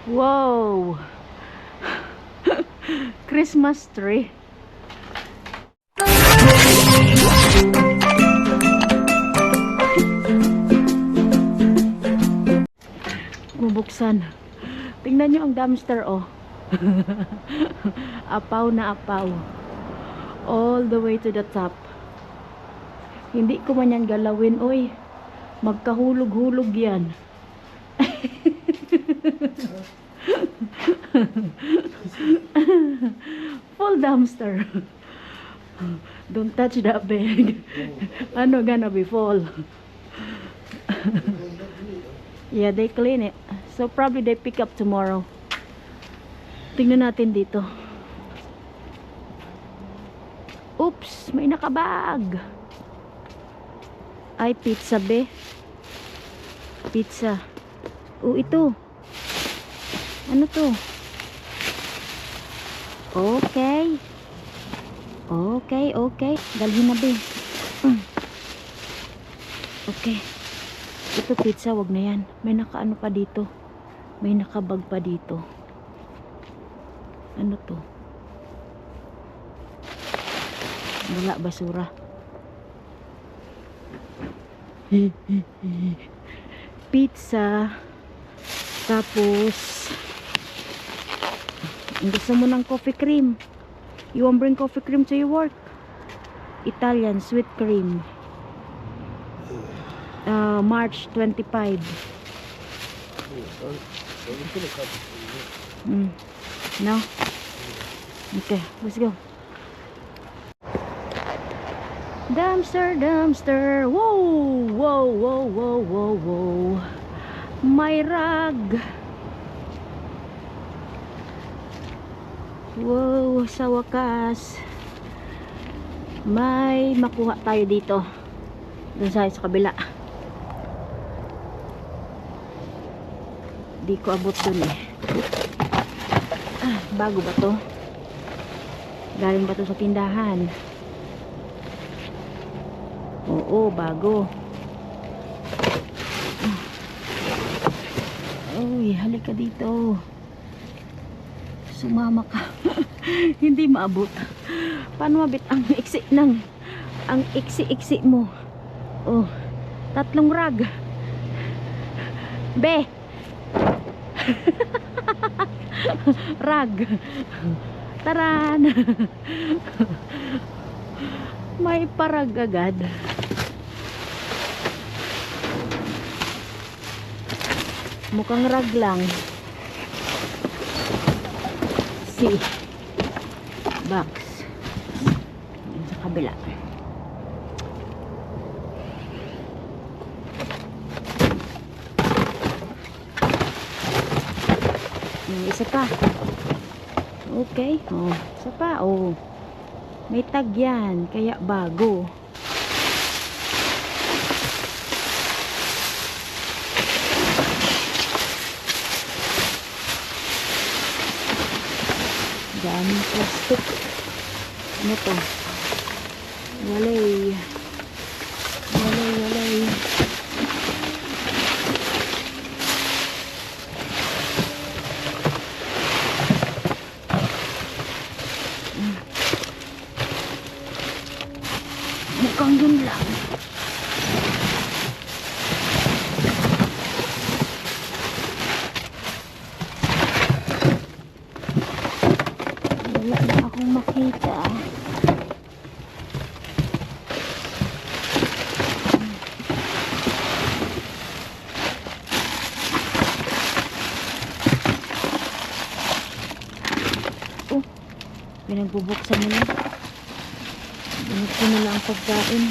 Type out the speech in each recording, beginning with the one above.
Wow! Christmas tree. Bubuksan. Tingnan nyo ang dumpster, oh. Apaw na apaw. All the way to the top. Hindi ko man yan galawin, oy. Magkahulog-hulog yan. Full dumpster. Don't touch that bag. Ano gonna be full? Yeah, they clean it. So probably they pick up tomorrow. Tingnan natin dito. Oops, may nakabag. Ay, pizza be. Pizza. Oh, ito. Ano to? Okay. Okay, okay. Dalhin na be. Okay. Ito pizza, wag na yan. May nakaano pa dito. May nakabag pa dito. Ano to? Wala, basura. Pizza. Tapos ang gusto mo ng coffee cream. You want bring coffee cream to your work? Italian sweet cream. March 25. No? Okay, let's go. Dumpster, dumpster. Whoa, whoa, whoa, whoa, whoa, whoa. May rag. Wow, sa wakas. May makuha tayo dito. Doon sa kabila. Di ko abot dun eh. Bago ba to? Galing ba to sa tindahan? Oo, bago. Uy, halika dito. Sumama ka. Hindi maabot. Paano mabit ang iksi ng ang iksi-iksi mo? Oh, 3 rag. Be. Rag. Taran. May parag agad. Mukhang rag lang. Si box sa kabila. Isa pa. Okay. Oh, isa pa. Oh. May tag yan. Kaya bago. Daming plastic. Ano to? Walay. Walay, walay. Mukhang yun lang. Wala na akong makita. Oh, pinagbubuksan nila. Binuksan nila ang pagkain.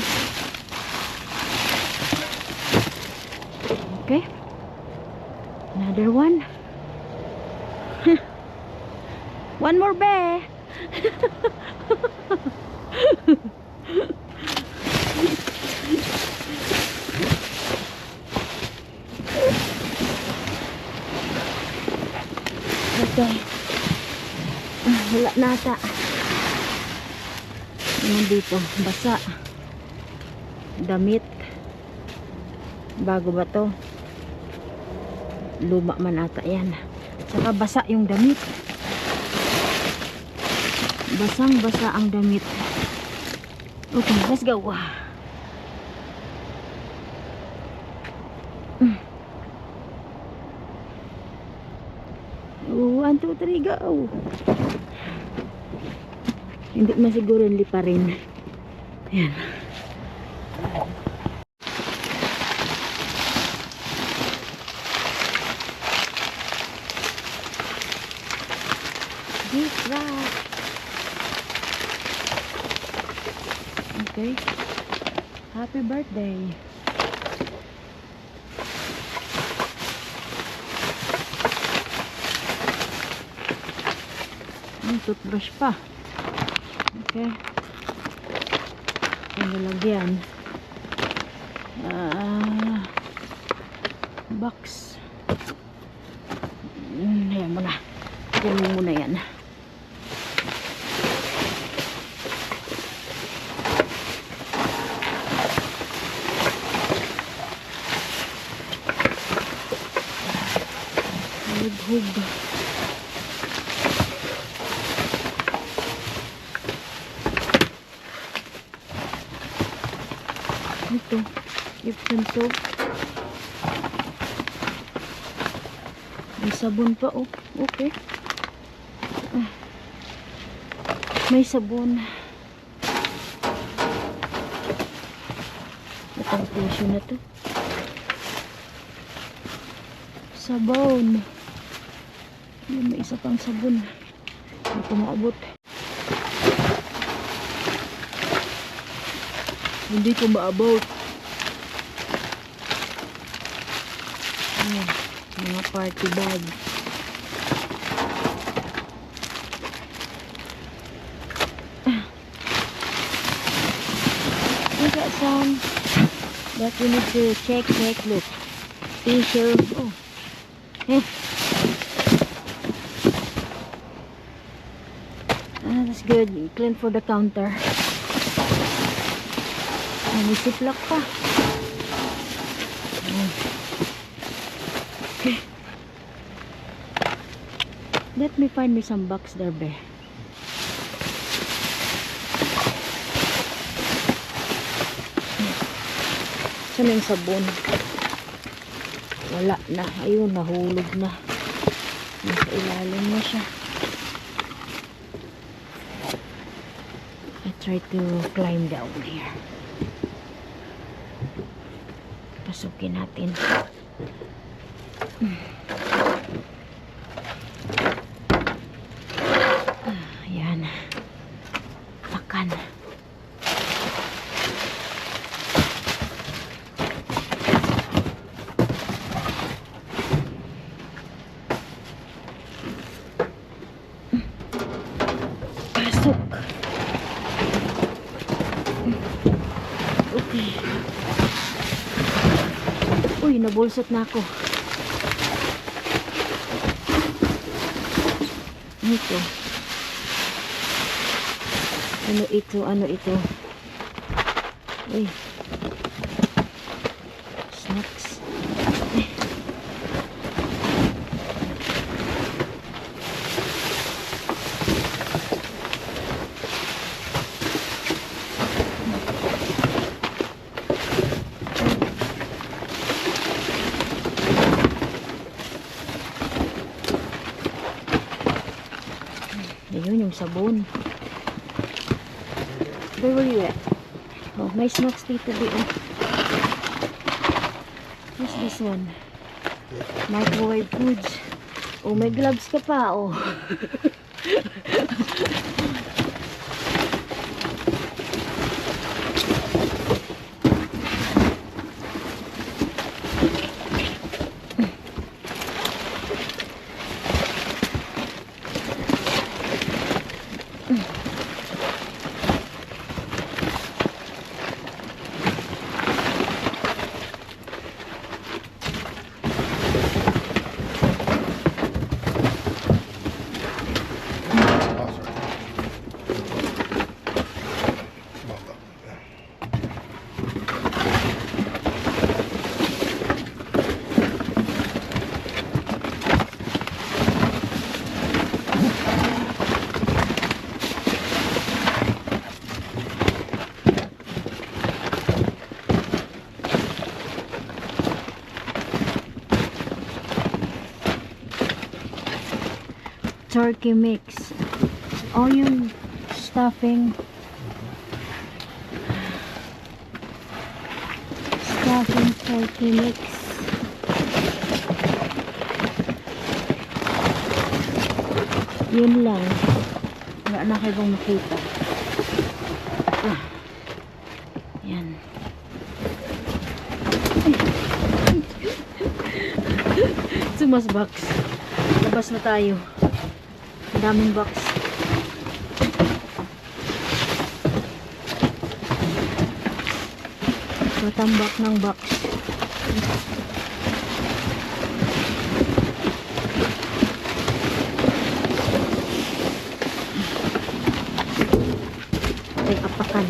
Okay. Another one. One more be. Okay. Wala nata. Nandito, basa. Damit. Bago ba to? Luma man ata yan. Saka basa yung damit. Basang-basa ang damit. Okay, let's go. Oh, 1, 2, 3, go. Hindi masiguro pa rin. Ayan. Deep rock. Okay. Happy birthday. Toothbrush pa. Okay. Ang lalagyan. Box. Ayan mo na. Ayan mo muna yan. Hug. Ito, Epsom soap. May sabon pa, oh. Okay. May sabon. Itong tissue na to. Sabon. Yun, may isa pang sabon. Hindi ko maabot. Hindi ko maabot. Ayan, mga party bag. I got some that we need to check. Look. Tissue. Oh. That's good. Clean for the counter. May ziplock pa. Okay. Let me find me some box there, be. Saan yung sabon? Wala na. Ayun, nahulog na. Nasa ilalim na siya. I try to climb down here. Pasukin natin. Ayan. Pakan. Pasok. Okay. Uy, nabulsot na ako. Ito. Ano ito? Uy. Snacks. Ayun yung sabon. Where were you at? Oh, may snacks dito di. What's this one? Microwave foods. Oh, may gloves ka pa, oh. turkey mix. Oh, yung stuffing. Stuffing turkey mix. Yun lang. Wala na kayo bang makita. Yan. Sumas box. Labas na tayo. Ang daming box. Matambak ng box. Ay, apakan.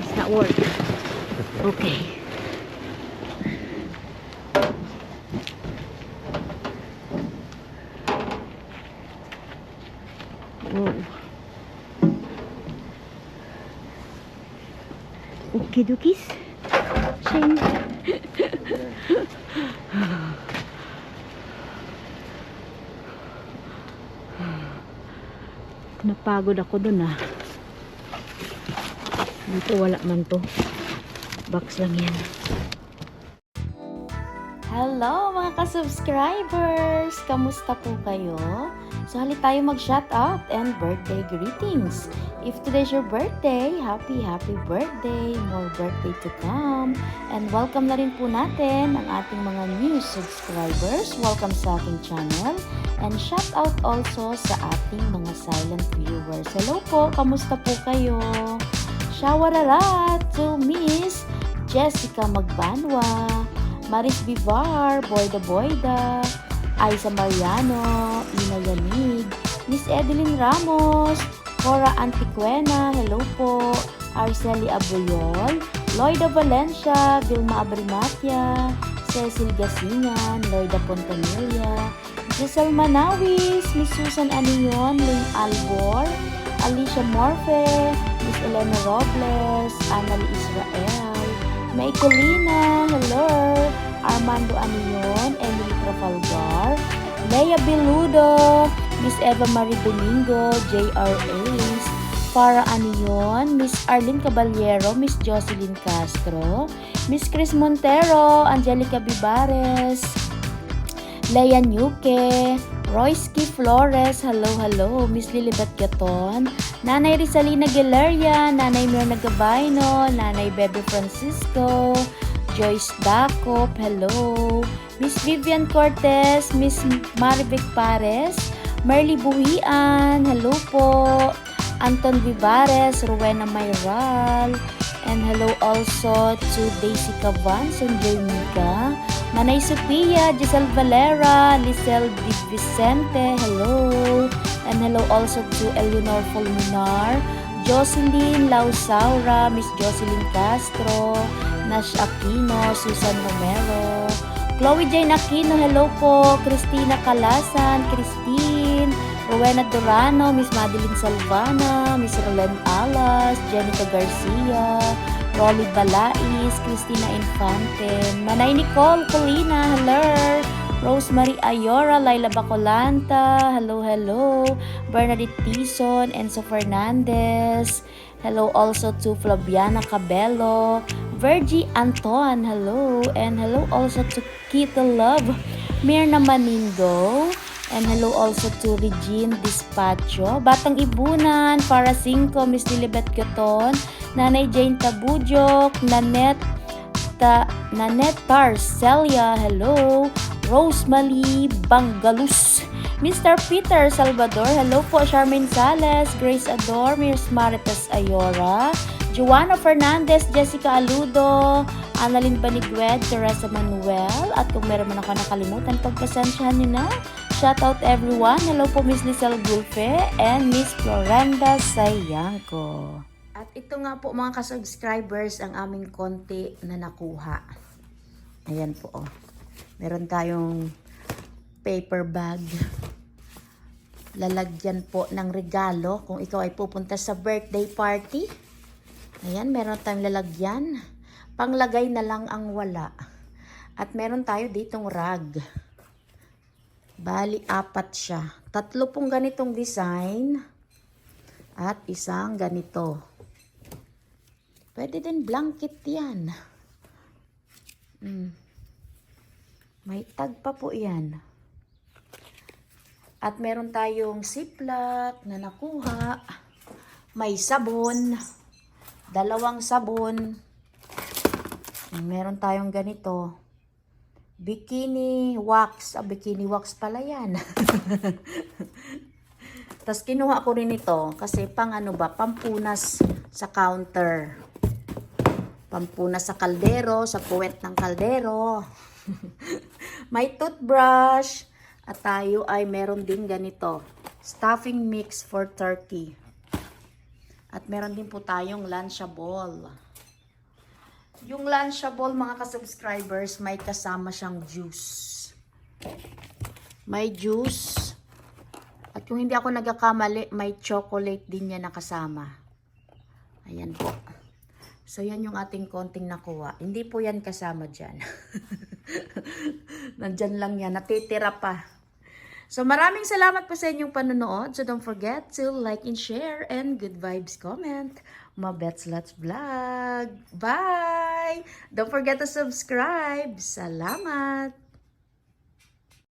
It's not work. Okay. Wow. Okay, dukis. Shame. Napagod ako dun ah. Dito wala man to. Box lang yan. Hello mga ka-subscribers! Kamusta po kayo? So halit tayo mag-shoutout and birthday greetings. If today's your birthday, happy birthday! More birthday to come! And welcome na rin po natin ang ating mga new subscribers. Welcome sa aking channel. And shoutout also sa ating mga silent viewers. Hello po! Kamusta po kayo? Shawararat to Miss Jessica Magbanwa, Maris Vivar, Boyda, Aiza Mariano, Ina Yanig, Miss Edeline Ramos, Cora Antiquena, hello po, Arceli Aboyol, Loida Valencia, Vilma Abrimatia, Cecil Gasingan, Loida Pontanilla, Giselle Manawis, Miss Susan Anion, Ling Albor, Alicia Morfe, Miss Elena Robles, Annalie Israel, May Colina, hello, Armando Anion, Emily Trafalgar, Leia Beludo, Miss Eva Marie Domingo, J.R. Ace, Farah Anion, Miss Arlene Caballero, Miss Jocelyn Castro, Miss Chris Montero, Angelica Bibares, Leia Nuque, Royski Flores, hello, Miss Lilibet Gaton, Nanay Rizalina Gileria, Nanay Mirna Gabayno, Nanay Bebe Francisco, Joyce Dacop, hello, Miss Vivian Cortez, Miss Marivic Pares, Merly Buhian, hello po, Anton Vivares, Rowena Mayral, and hello also to Daisy Cavans and Jermica, Manay Sophia, Giselle Valera, Lisel Di Vicente, hello, and hello also to Eleanor Fulminar, Jocelyn Lausaura, Miss Jocelyn Castro, Nash Aquino, Susan Romero, Chloe Jane Aquino, hello po, Christina Calasan, Christine, Rowena Durano, Miss Madeline Salvana, Miss Roland Alas, Jenica Garcia, Rolly Balais, Cristina Infante, Manay Nicole Colina, hello, Rosemary Ayora, Laila Bacolanta, hello, Bernadette Tison, Enzo Fernandez, hello also to Flaviana Cabello, Virgie Anton, hello, and hello also to Kita Love, Mirna Manindo, and hello also to Regine Dispacho, Batang Ibunan, para 5, Miss Lilibet Gaton, Nanay Jane Tabujok, Nanette Tarcelia, hello, Rosemary Bangalus, Mr. Peter Salvador, hello po, Charmaine Sales, Grace Ador, Miss Maritas Ayora, Joanna Fernandez, Jessica Aludo, Annalyn Baniguet, Teresa Manuel, at kung meron man ako nakalimutan, pagpasensyahan niyo na. Shoutout everyone. Hello po Miss Lizelle Gulfe and Miss Florenda Sayangko. At ito nga po mga ka-subscribers ang aming konti na nakuha. Ayan po oh. Meron tayong paper bag. Lalagyan po ng regalo kung ikaw ay pupunta sa birthday party. Ayan, meron tayong lalagyan. Panglagay na lang ang wala. At meron tayo ditong rag. Bali, 4 siya. 3 pong ganitong design. At isang ganito. Pwede din blanket yan. May tag pa po yan. At meron tayong ziplock na nakuha. May sabon. 2 sabon. Meron tayong ganito. Bikini wax. Bikini wax pala yan. Tapos kinuha ko rin ito kasi pang ano ba, pampunas sa counter. Pampunas sa kaldero, sa puwet ng kaldero. May toothbrush. At tayo ay meron din ganito. Stuffing mix for turkey. At meron din po tayong lunchable. Yung lunchable, mga ka-subscribers, may kasama siyang juice. May juice. At kung hindi ako nagkakamali, may chocolate din niya nakasama. Ayan po. So, yan yung ating konting nakuha. Hindi po yan kasama dyan. Nandyan lang yan. Natitira pa. So, maraming salamat po sa inyong panonood. So, don't forget to like and share and good vibes comment. Mabets Let's Vlog. Bye! Don't forget to subscribe. Salamat!